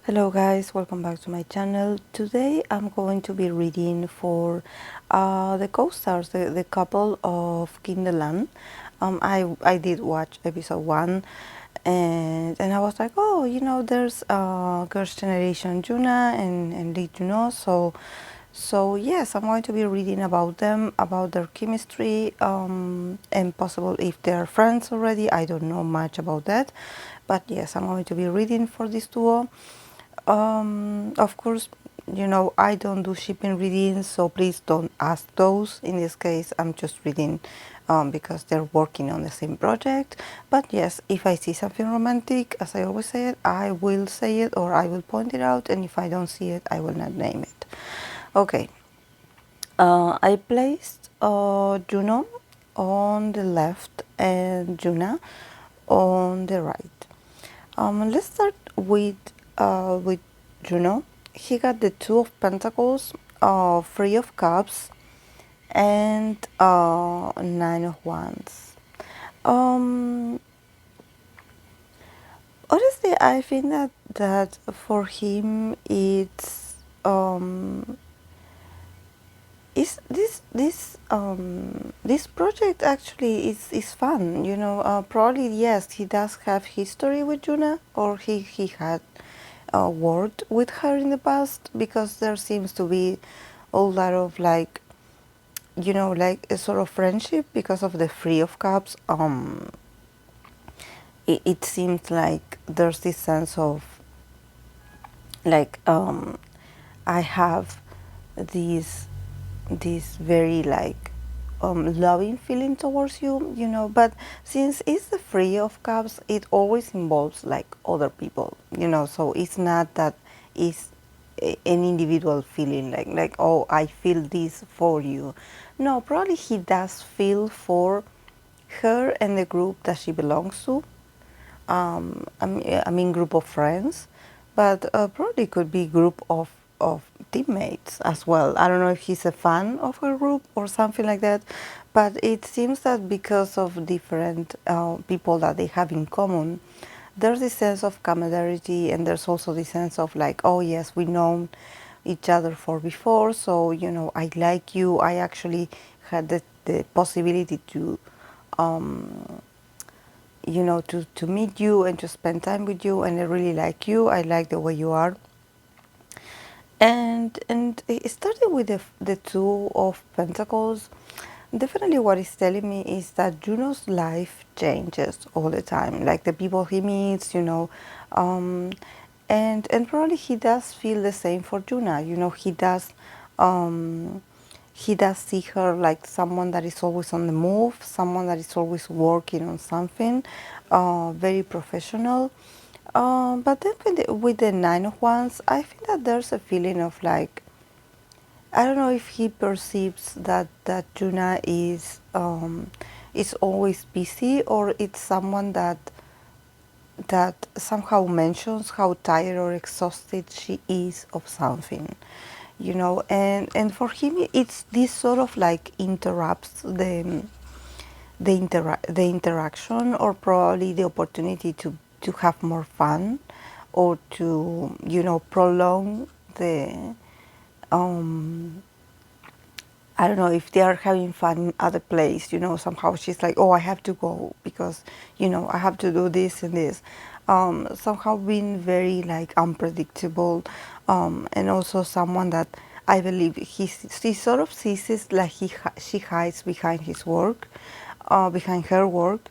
Hello guys, welcome back to my channel. Today I'm going to be reading for the co-stars, the couple of Kinderland. I did watch episode 1 and I was like, oh, there's Girls' Generation Juna and Juno, so yes, I'm going to be reading about them, about their chemistry, and possible if they're friends already. I don't know much about that, but yes, I'm going to be reading for this duo. Of course, I don't do shipping readings, so please don't ask those. In this case, I'm just reading because they're working on the same project. But yes, if I see something romantic, as I always say it, I will say it or I will point it out, and if I don't see it, I will not name it. Okay, I placed Juno on the left and Juna on the right. Let's start with Juno. He got the Two of Pentacles, Three of Cups, and Nine of Wands. Um, Honestly, I think that for him it's is this project actually is fun. Probably yes, he does have history with Juna, or he had worked with her in the past, because there seems to be a lot of like a sort of friendship because of the Three of Cups. It seems like there's this sense of like I have this very like loving feeling towards you, but since it's the Three of Cups, it always involves like other people, so it's not that it's an individual feeling like oh, I feel this for you. No, probably he does feel for her and the group that she belongs to. I mean group of friends, but probably could be group of teammates as well. I don't know if he's a fan of her group or something like that, but it seems that because of different people that they have in common, there's this sense of camaraderie, and there's also this sense of like, oh yes, we know each other for before, so I like you. I actually had the possibility to to meet you and to spend time with you, and I really like you. I like the way you are. And it started with the Two of Pentacles. Definitely what it's telling me is that Juno's life changes all the time, like the people he meets, um, and probably he does feel the same for Juna. Um, he does see her like someone that is always on the move, someone that is always working on something, very professional. But then with the Nine of Wands, I think that there's a feeling of like, I don't know if he perceives that Juna is always busy, or it's someone that somehow mentions how tired or exhausted she is of something, and for him it's this sort of like interrupts the interaction, or probably the opportunity to have more fun, or to prolong the I don't know if they are having fun at a place, somehow she's like, oh, I have to go because, I have to do this and this. Somehow being very like unpredictable, and also someone that I believe he sort of sees it like she hides behind his work, behind her work,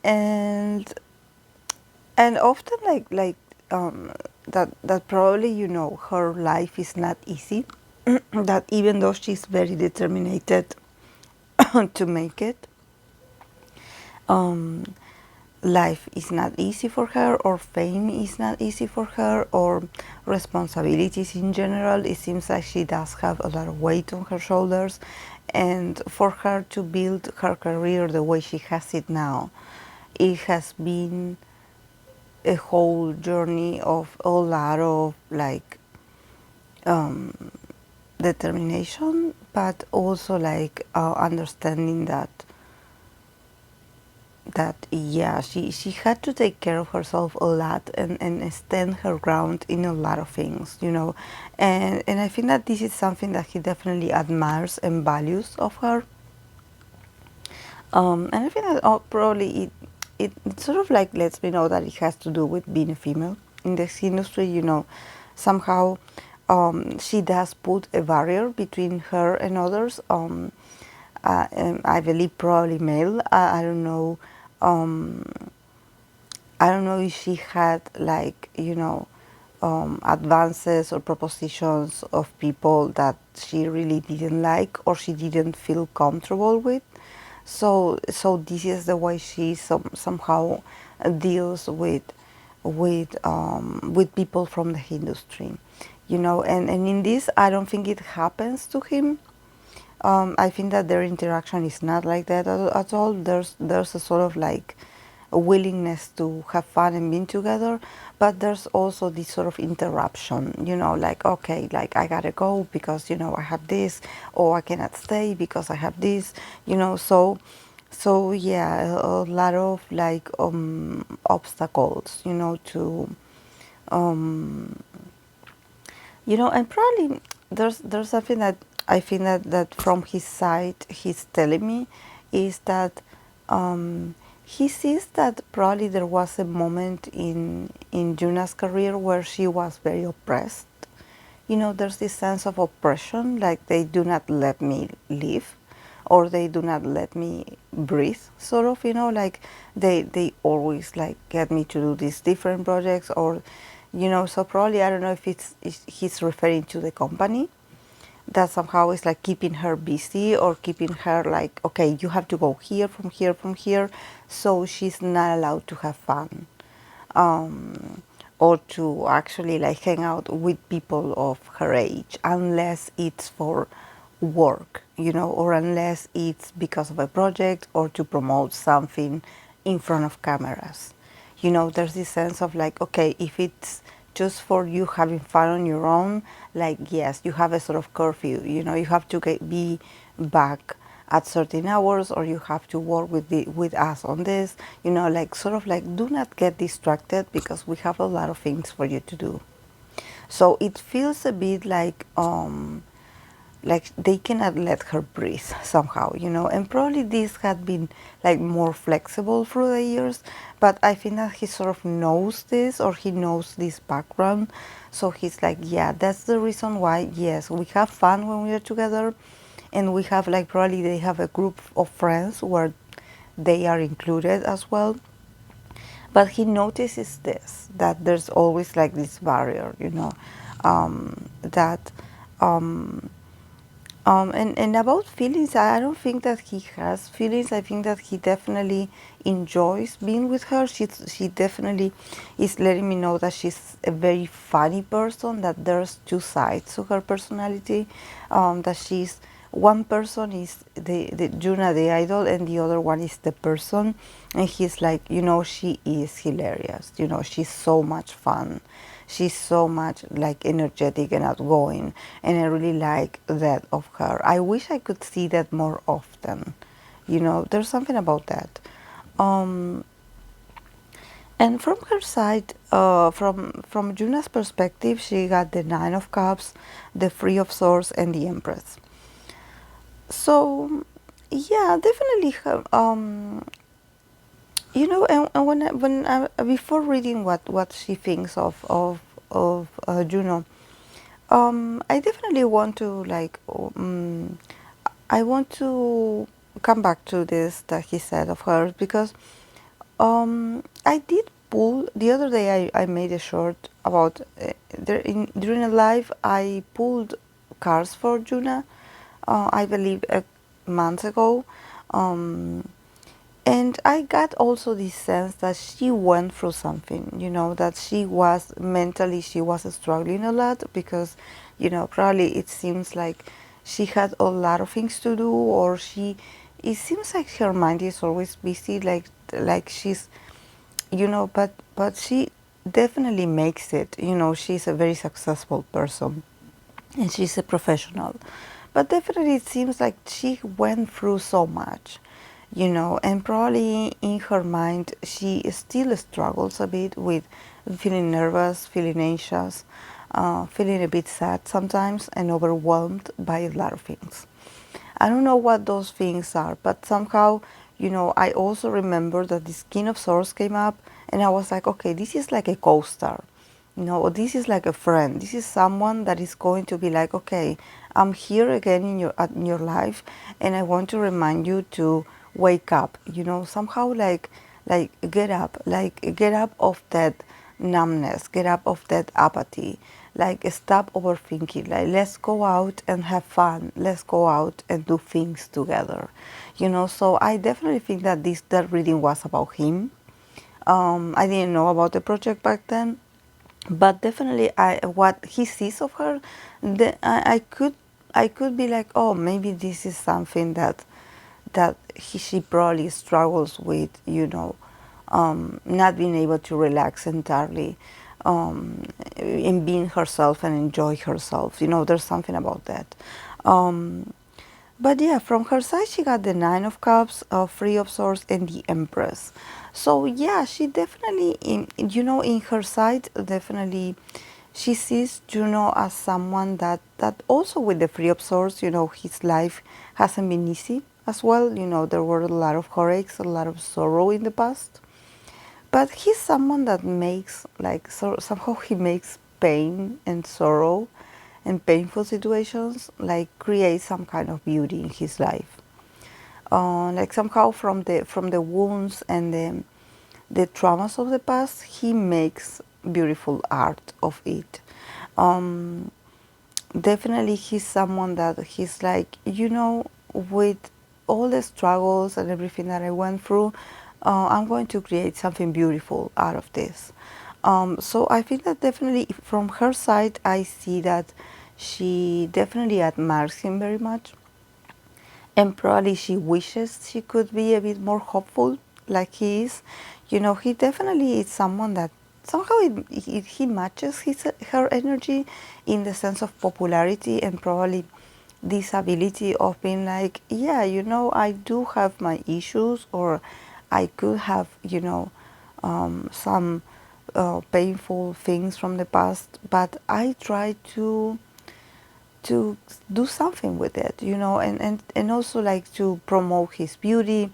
and often that probably her life is not easy, that even though she's very determined to make it, um, life is not easy for her, or fame is not easy for her, or responsibilities in general. It seems like she does have a lot of weight on her shoulders, and for her to build her career the way she has it now, it has been a whole journey of a lot of like determination, but also like understanding that yeah, she had to take care of herself a lot and stand her ground in a lot of things, you know, and I think that this is something that he definitely admires and values of her. And I think that probably it sort of like lets me know that it has to do with being a female in this industry, you know. Somehow she does put a barrier between her and others. And I believe probably male. I don't know. Um, I don't know if she had like, you know, advances or propositions of people that she really didn't like or she didn't feel comfortable with. So this is the way she somehow deals with people from the industry, you know. And in this, I don't think it happens to him. I think that their interaction is not like that at all. There's a sort of like a willingness to have fun and being together, but there's also this sort of interruption, you know, like, okay, like I gotta go because, you know, I have this, or I cannot stay because I have this, you know. So yeah, a lot of like obstacles, you know, to you know. And probably there's something that I think that from his side he's telling me is that he sees that probably there was a moment in Juna's career where she was very oppressed. You know, there's this sense of oppression, like they do not let me live, or they do not let me breathe, sort of, you know, like they always like get me to do these different projects, or you know. So probably I don't know if it's he's referring to the company that somehow is like keeping her busy or keeping her like, okay, you have to go here from here from here, so she's not allowed to have fun, or to actually like hang out with people of her age unless it's for work, you know, or unless it's because of a project or to promote something in front of cameras. You know, there's this sense of like, okay, if it's just for you having fun on your own, like, yes, you have a sort of curfew, you know, you have to be back at certain hours, or you have to work with us on this, you know, like sort of like do not get distracted because we have a lot of things for you to do. So it feels a bit like they cannot let her breathe somehow, you know. And probably this had been like more flexible through the years, but I think that he sort of knows this, or he knows this background, so he's like, yeah, that's the reason why, yes, we have fun when we are together, and we have like, probably they have a group of friends where they are included as well. But he notices this, that there's always like this barrier, you know, that and about feelings, I don't think that he has feelings. I think that he definitely enjoys being with her. She definitely is letting me know that she's a very funny person, that there's two sides to her personality, that she's, one person is the Juna, the idol, and the other one is the person. And he's like, you know, she is hilarious. You know, she's so much fun. She's so much like energetic and outgoing, and I really like that of her. I wish I could see that more often. You know, there's something about that. Um, and from her side, from Juna's perspective, she got the Nine of Cups, the Three of Swords, and the Empress. So, yeah, definitely. You know, and before reading what she thinks of Juno, I definitely want to like, I want to come back to this that he said of her, because I did pull the other day. I made a short about during a live. I pulled cards for Juna, I believe a month ago. And I got also this sense that she went through something, you know, that she was mentally, she was struggling a lot because, you know, probably it seems like she had a lot of things to do, or it seems like her mind is always busy, like she's, you know, but she definitely makes it, you know, she's a very successful person and she's a professional. But definitely it seems like she went through so much. and probably in her mind she still struggles a bit with feeling nervous, feeling anxious, feeling a bit sad sometimes, and overwhelmed by a lot of things. I don't know what those things are, but somehow, I also remember that this King of Swords came up, and I was like, okay, this is like a co-star. Or this is like a friend. This is someone that is going to be like, okay, I'm here again in your life, and I want to remind you to wake up. Somehow like get up of that numbness, get up of that apathy, like stop overthinking, like let's go out and have fun, let's go out and do things together. So I definitely think that that reading was about him. I didn't know about the project back then, but definitely what he sees of her, I could be like, oh, maybe this is something she probably struggles with, not being able to relax entirely, in being herself and enjoy herself. There's something about that. But yeah, from her side, she got the Nine of Cups, Three of Swords, and the Empress. So yeah, she definitely, in her side, definitely, she sees Juno as someone that also with the Three of Swords, his life hasn't been easy as well. There were a lot of heartaches, a lot of sorrow in the past. But he's someone that makes, like, somehow he makes pain and sorrow and painful situations, like, create some kind of beauty in his life. Like, somehow from the wounds and the traumas of the past, he makes beautiful art of it. Um, Definitely, he's someone that he's like, with all the struggles and everything that I went through, I'm going to create something beautiful out of this. So I think that definitely from her side, I see that she definitely admires him very much. And probably she wishes she could be a bit more hopeful like he is. He definitely is someone that somehow he matches her energy in the sense of popularity, and probably this ability of being like, yeah, I do have my issues, or I could have, some painful things from the past, but I try to do something with it, and also like to promote his beauty,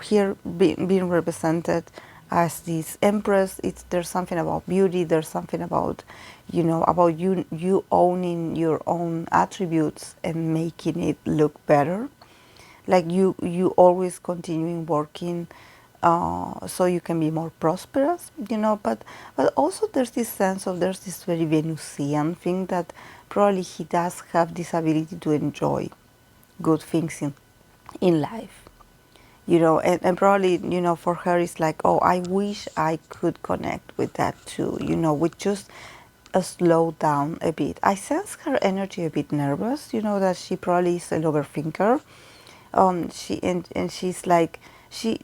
here being represented as this empress. There's something about beauty, there's something about, about you owning your own attributes and making it look better, like you always continuing working, so you can be more prosperous, but also there's this very Venusian thing that probably he does have this ability to enjoy good things in life, and probably, for her it's like, oh, I wish I could connect with that too, with just a slow down a bit. I sense her energy a bit nervous, that she probably is an overthinker. And she's like, she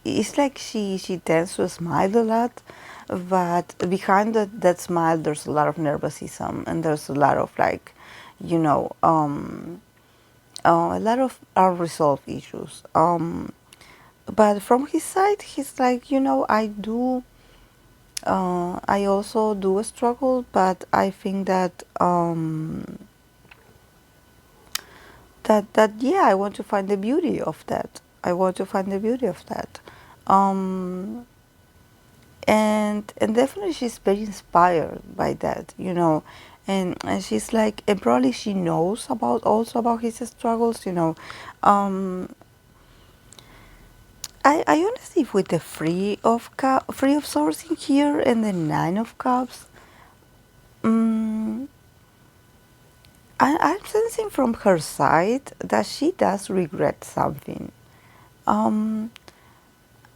it's like she tends to smile a lot, but behind that smile there's a lot of nervousism, and there's a lot of, like, you know um, a lot of unresolved issues. But from his side, he's like, I also do struggle, but I think that yeah, I want to find the beauty of that. I want to find the beauty of that. Um, and definitely she's very inspired by that, and she's like, and probably she knows about his struggles, um, I honestly, with the free of sourcing here and the Nine of Cups, um, I'm sensing from her side that she does regret something. um,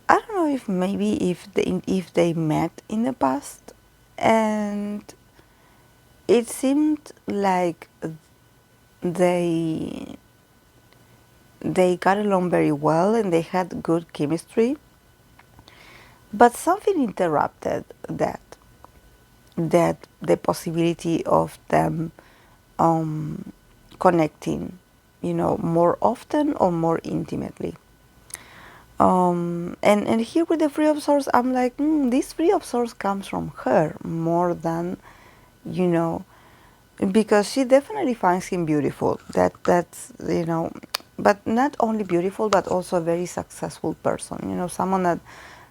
I don't know if maybe if they met in the past, and it seemed like they they got along very well and they had good chemistry, but something interrupted that the possibility of them um, connecting, more often or more intimately. And here with the Three of Swords, I'm like, this Three of Swords comes from her more than, you know, because she definitely finds him beautiful. That's but not only beautiful, but also a very successful person. Someone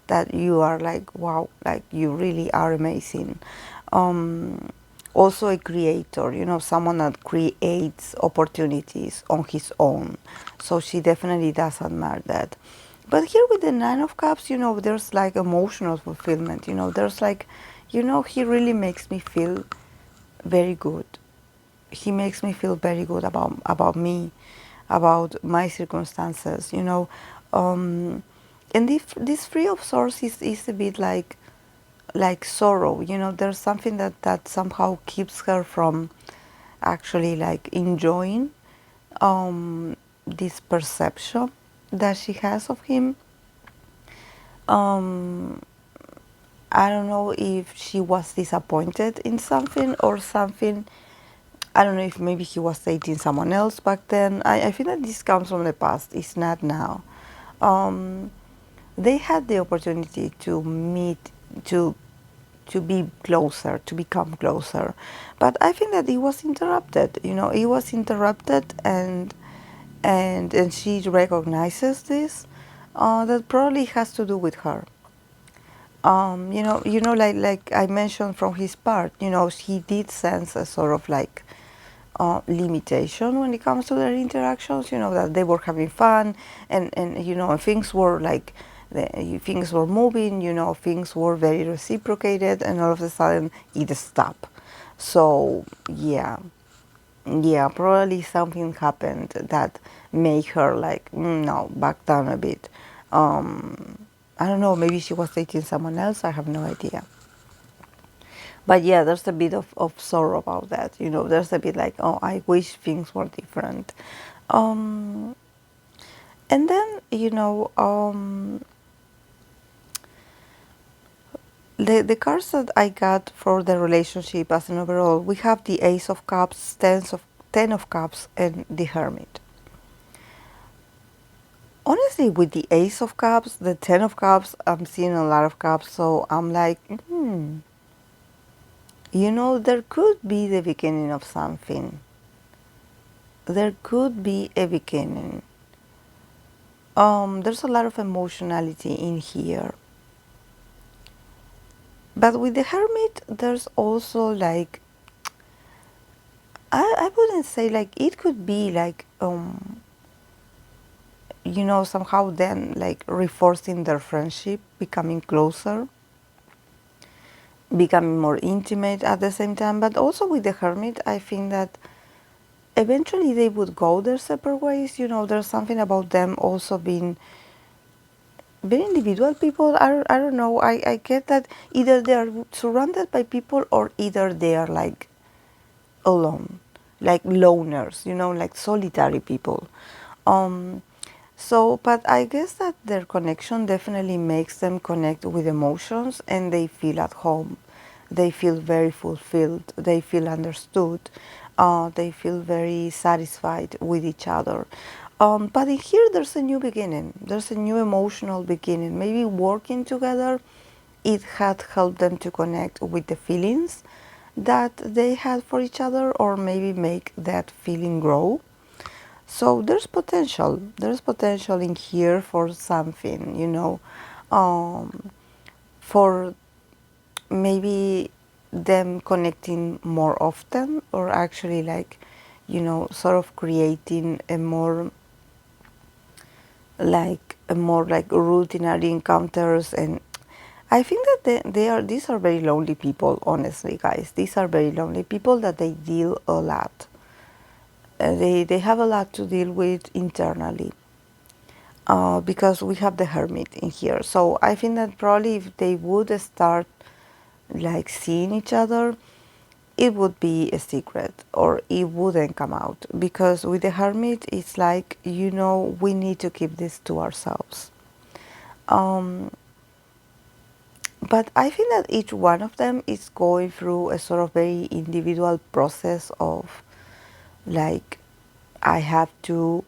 that you are like, wow, like you really are amazing. Also a creator, someone that creates opportunities on his own. So she definitely does admire that. But here with the Nine of Cups, there's like emotional fulfillment. There's like, he really makes me feel very good. He makes me feel very good about me, about my circumstances. And this Three of Swords is a bit like sorrow. There's something that somehow keeps her from actually like enjoying this perception that she has of him. um, I don't know if she was disappointed in something or something. I don't know if maybe he was dating someone else back then. I feel that this comes from the past. It's not now. Um, they had the opportunity to meet, to to be closer, to become closer, but I think that it was interrupted. It was interrupted, and she recognizes this. That probably has to do with her. Like I mentioned from his part, he did sense a sort of like limitation when it comes to their interactions. That they were having fun, and things were like things were moving. Things were very reciprocated, and all of a sudden it stopped. So yeah, probably something happened that made her like no, back down a bit. I don't know, maybe she was dating someone else, I have no idea. But yeah, there's a bit of sorrow about that. There's a bit like, oh, I wish things were different. Um, and then, the cards that I got for the relationship as an overall, we have the Ace of Cups, Ten of Cups, and the Hermit. Honestly, with the Ace of Cups, the Ten of Cups, I'm seeing a lot of cups, so I'm like, there could be the beginning of something. There could be a beginning. There's a lot of emotionality in here. But with the Hermit, there's also like, I wouldn't say like, it could be like, somehow then like reinforcing their friendship, becoming closer, becoming more intimate at the same time. But also with the Hermit, I think that eventually they would go their separate ways. There's something about them also being very individual people. I don't know. I get that either they are surrounded by people or either they are like alone, like loners, like solitary people. Um, but I guess that their connection definitely makes them connect with emotions and they feel at home. They feel very fulfilled. They feel understood. They feel very satisfied with each other. But in here, there's a new beginning. There's a new emotional beginning. Maybe working together, it had helped them to connect with the feelings that they had for each other, or maybe make that feeling grow. So there's potential. There's potential in here for something, for maybe them connecting more often, or actually like, sort of creating a more like routinary encounters. And I think that these are very lonely people, honestly, guys. These are very lonely people that they deal a lot. They have a lot to deal with internally, because we have the Hermit in here. So I think that probably if they would start like seeing each other, it would be a secret or it wouldn't come out, because with the Hermit it's like, we need to keep this to ourselves. um, but I think that each one of them is going through a sort of very individual process of like, I have to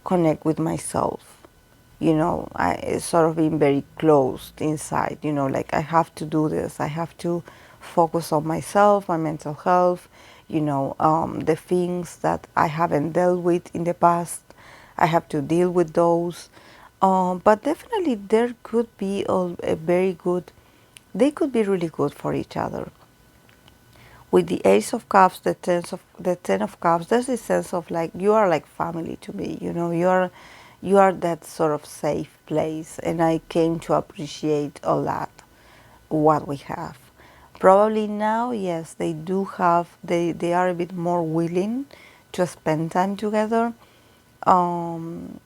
connect with myself. I sort of being very closed inside, like I have to do this, I have to focus on myself, my mental health, the things that I haven't dealt with in the past, I have to deal with those. But definitely there could be a very good, they could be really good for each other. With the Ace of Cups, the Ten of Cups, there's this sense of like you are like family to me. You are that sort of safe place, and I came to appreciate a lot what we have. Probably now, yes, they do have. They are a bit more willing to spend time together. Um,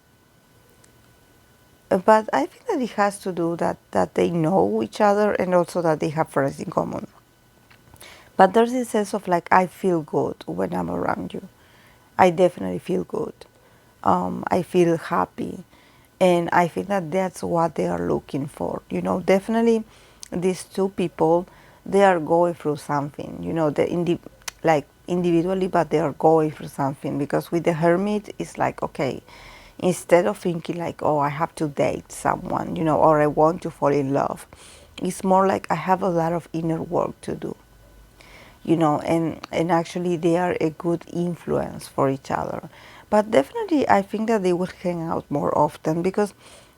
but I think that it has to do that they know each other and also that they have friends in common. But there's this sense of like, I feel good when I'm around you. I definitely feel good. I feel happy. And I think that that's what they are looking for. Definitely these two people, they are going through something, like individually, but they are going through something. Because with the Hermit, it's like, okay, instead of thinking like, oh, I have to date someone, or I want to fall in love, it's more like I have a lot of inner work to do. And actually they are a good influence for each other. But definitely I think that they will hang out more often, because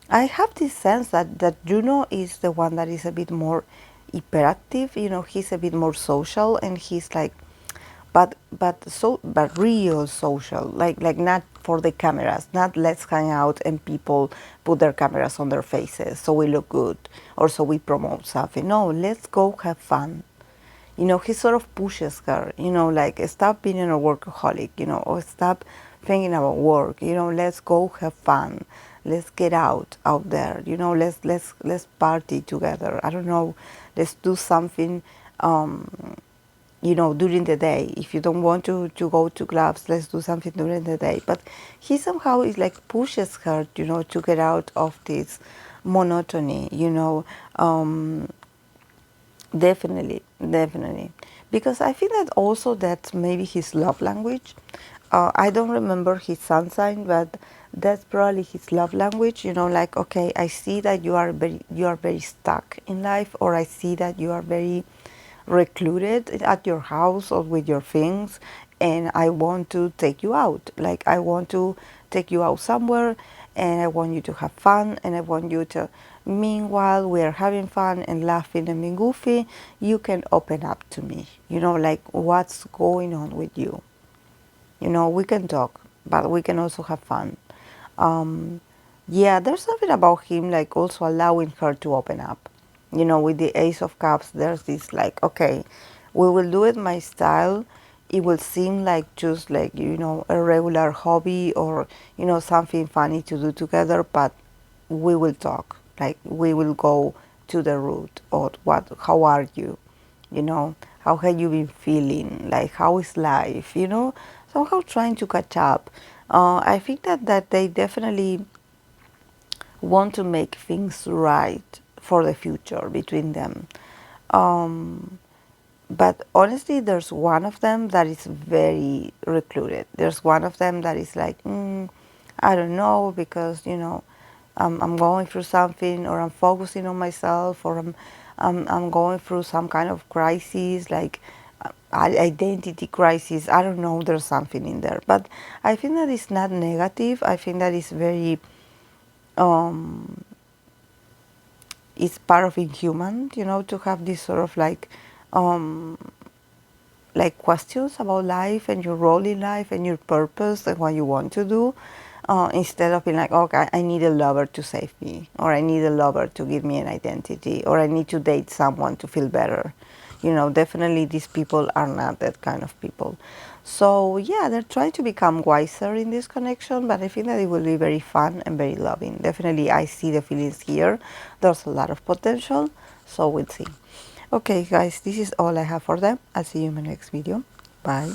I have this sense that Juno is the one that is a bit more hyperactive. He's a bit more social, and he's like, but real social, like not for the cameras, not let's hang out and people put their cameras on their faces so we look good or so we promote something. No, let's go have fun. He sort of pushes her, like stop being a workaholic, or stop thinking about work, let's go have fun, let's get out there, let's party together. I don't know, let's do something, during the day. If you don't want to go to clubs, let's do something during the day. But he somehow is like pushes her, to get out of this monotony, Definitely, definitely. Because I think that also that's maybe his love language. I don't remember his sun sign, but that's probably his love language. Like, okay, I see that you are very stuck in life, or I see that you are very recluded at your house or with your things, and I want to take you out. Like, I want to take you out somewhere, and I want you to have fun, and I want you to, meanwhile we are having fun and laughing and being goofy, you can open up to me, like what's going on with you. We can talk, but we can also have fun. Yeah, there's something about him like also allowing her to open up. With the Ace of Cups, there's this like, okay, we will do it my style. It will seem like just like, a regular hobby or, something funny to do together, but we will talk. Like, we will go to the root of how are you? How have you been feeling? Like, how is life? Somehow trying to catch up. I think that they definitely want to make things right for the future between them. But honestly, there's one of them that is very recluded. There's one of them that is like, I don't know, because, I'm going through something, or I'm focusing on myself, or I'm going through some kind of crisis, like identity crisis. I don't know, there's something in there. But I think that it's not negative. I think that it's very, it's part of being human, to have this sort of like questions about life and your role in life and your purpose and what you want to do, instead of being like, okay, I need a lover to save me, or I need a lover to give me an identity, or I need to date someone to feel better. Definitely these people are not that kind of people. So yeah, they're trying to become wiser in this connection, but I think that it will be very fun and very loving. Definitely I see the feelings here. There's a lot of potential, so we'll see. Okay guys, this is all I have for them. I'll see you in my next video. Bye.